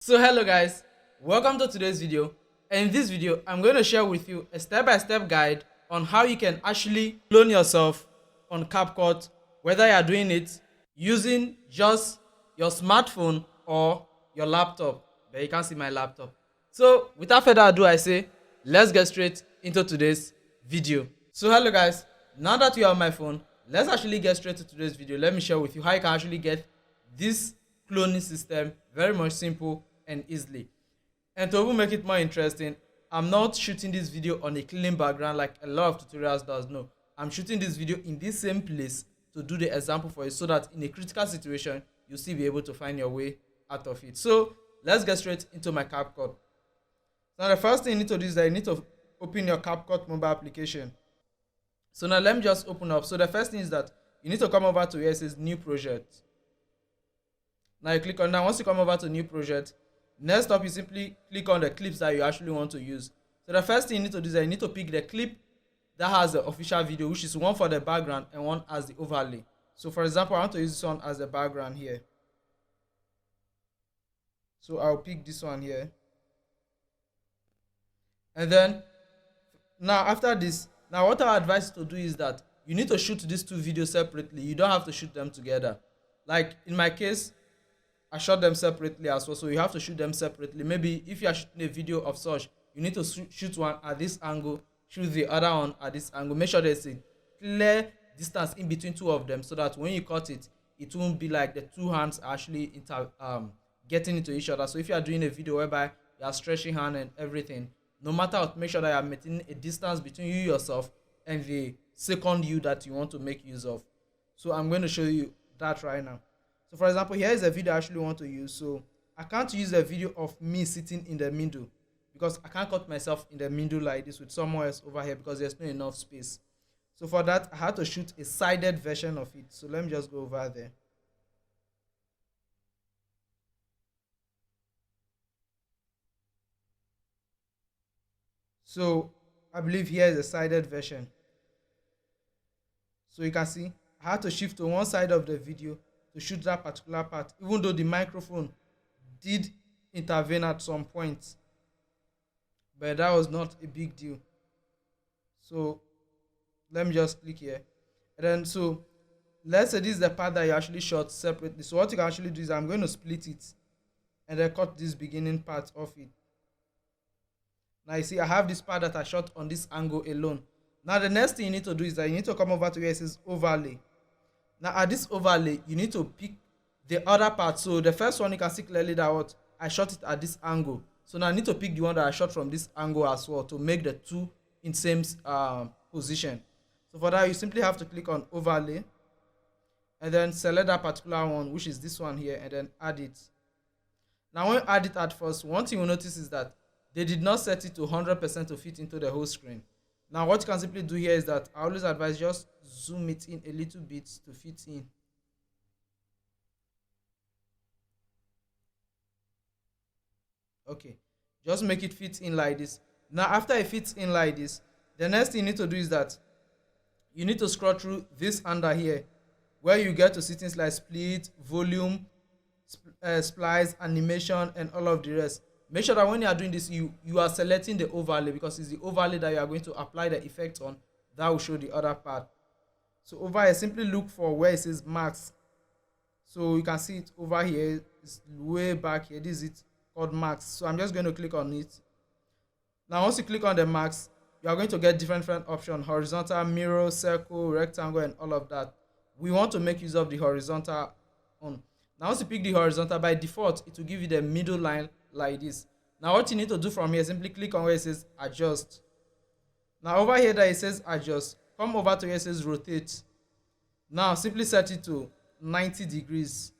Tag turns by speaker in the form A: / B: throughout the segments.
A: So hello guys, welcome to today's video. And in this video I'm going to share with you a step-by-step guide on how you can actually clone yourself on Capcut, whether you are doing it using just your smartphone or your laptop. But you can't see my laptop. So without further ado, I say let's get straight into today's video. So hello guys, now that you have my phone, let's actually get straight to today's video. Let me share with you how you can actually get this cloning system very much simple and easily. And to even make it more interesting, I'm not shooting this video on a clean background like a lot of tutorials does. No, I'm shooting this video in this same place to do the example for you, so that in a critical situation you'll still be able to find your way out of it. So let's get straight into my Capcut. Now the first thing you need to do is that you need to open your Capcut mobile application. So now let me just open up. So the first thing is that you need to come over to where it says new project. Now you click on that. Once you come over to new project, next up you simply click on the clips that you actually want to use. So the first thing you need to do is that you need to pick the clip that has the official video, which is one for the background and one as the overlay. So for example, I want to use this one as the background here. So I'll pick this one here. And then now after this, now what I advise you to do is that you need to shoot these two videos separately. You don't have to shoot them together. Like in my case, I shot them separately as well, so you have to shoot them separately. Maybe if you are shooting a video of such, you need to shoot one at this angle, shoot the other one at this angle. Make sure there's a clear distance in between two of them, so that when you cut it, it won't be like the two hands are actually getting into each other. So if you are doing a video whereby you are stretching hand and everything, no matter what, make sure that you are maintaining a distance between you yourself and the second you that you want to make use of. So I'm going to show you that right now. So for example, here is a video I actually want to use. So I can't use a video of me sitting in the middle, because I can't cut myself in the middle like this with someone else over here, because there's not enough space. So for that, I had to shoot a sided version of it. So let me just go over there. So I believe here is a sided version. So you can see I had to shift to one side of the video to shoot that particular part, even though the microphone did intervene at some point, but that was not a big deal. So let me just click here, and then so let's say this is the part that you actually shot separately. So what you can actually do is I'm going to split it and then cut this beginning part of it. Now you see I have this part that I shot on this angle alone. Now the next thing you need to do is that you need to come over to where it says overlay. Now at this overlay, you need to pick the other part. So the first one, you can see clearly that what I shot it at this angle. So now I need to pick the one that I shot from this angle as well, to make the two in same position. So for that, you simply have to click on overlay and then select that particular one, which is this one here, and then add it. Now when you add it at first, one thing you'll notice is that they did not set it to 100% to fit into the whole screen. Now what you can simply do here is that I always advise just zoom it in a little bit to fit in. Okay, just make it fit in like this. Now after it fits in like this, the next thing you need to do is that you need to scroll through this under here, where you get to settings like split, volume, splice, animation, and all of the rest. Make sure that when you are doing this, you are selecting the overlay, because it's the overlay that you are going to apply the effect on that will show the other part. So over here, simply look for where it says max. So you can see it over here. It's way back here. This is it called max. So I'm just going to click on it. Now once you click on the max, you are going to get different options: horizontal, mirror, circle, rectangle, and all of that. We want to make use of the horizontal on. Now once you pick the horizontal, by default it will give you the middle line like this. Now what you need to do from here, simply click on where it says adjust. Now over here that it says adjust, come over to where it says rotate. Now simply set it to 90 degrees.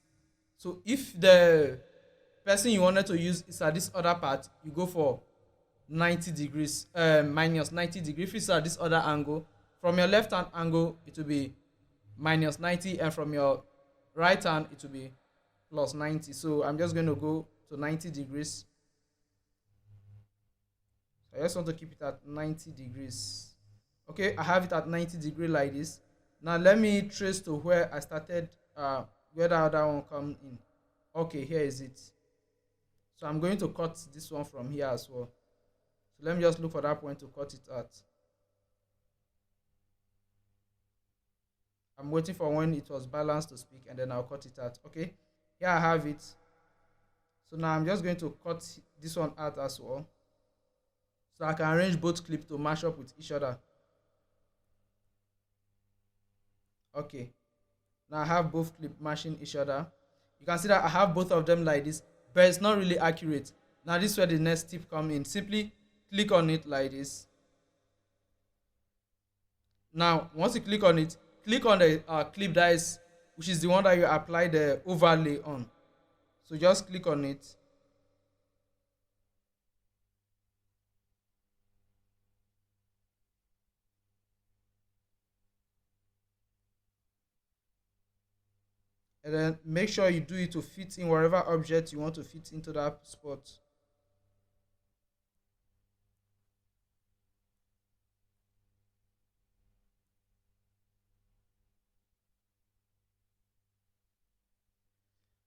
A: So if the person you wanted to use is at this other part, you go for 90 degrees, minus 90 degrees. If it's at this other angle, from your left hand angle it will be minus 90, and from your right hand it will be plus 90. So I'm just going to go to 90 degrees. I just want to keep it at 90 degrees. Okay, I have it at 90 degrees like this. Now let me trace to where I started, where the other one come in. Okay, here is it. So I'm going to cut this one from here as well. So let me just look for that point to cut it out. I'm waiting for when it was balanced to speak, and then I'll cut it out. Okay, here I have it. So now I'm just going to cut this one out as well, so I can arrange both clips to match up with each other. Okay, now I have both clips matching each other. You can see that I have both of them like this, but it's not really accurate. Now this is where the next tip comes in. Simply click on it like this. Now once you click on it, click on the clip that is, which is the one that you apply the overlay on. So just click on it. And then make sure you do it to fit in wherever object you want to fit into that spot.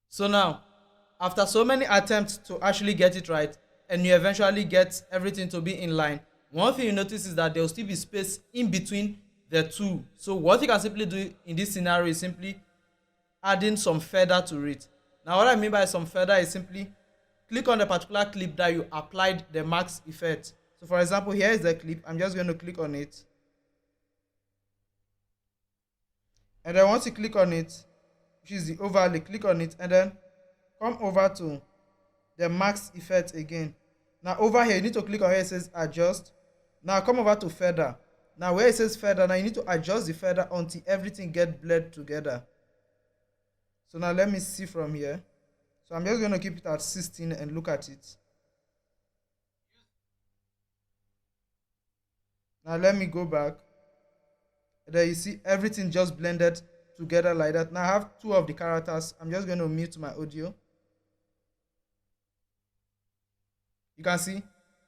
A: So now, after so many attempts to actually get it right, and you eventually get everything to be in line, one thing you notice is that there will still be space in between the two. So what you can simply do in this scenario is simply adding some feather to it. Now what I mean by some feather is simply click on the particular clip that you applied the max effect. So for example, here is the clip. I'm just going to click on it. And then once you click on it, which is the overlay, click on it and then come over to the max effect again. Now over here, you need to click on where it says adjust. Now come over to feather. Now where it says feather, now you need to adjust the feather until everything gets blended together. So now let me see from here. So I'm just going to keep it at 16 and look at it. Now let me go back. And then you see everything just blended together like that. Now I have two of the characters. I'm just going to mute my audio. You can see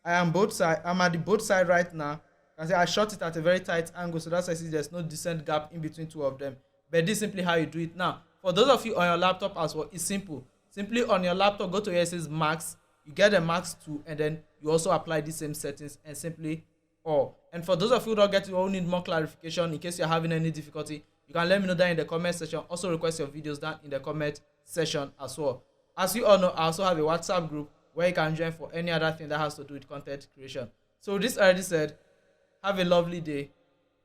A: I am both side. I'm at the both side right now. You can see I shot it at a very tight angle, so that's why I see there's no decent gap in between two of them. But this is simply how you do it. Now, for those of you on your laptop as well, it's simple. Simply on your laptop, go to where it says max. You get the max 2, and then you also apply the same settings and simply all. And for those of you who don't get it or need more clarification, in case you're having any difficulty, you can let me know down in the comment section. Also request your videos down in the comment section as well. As you all know, I also have a WhatsApp group where you can join for any other thing that has to do with content creation. So with this already said, have a lovely day.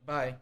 A: Bye.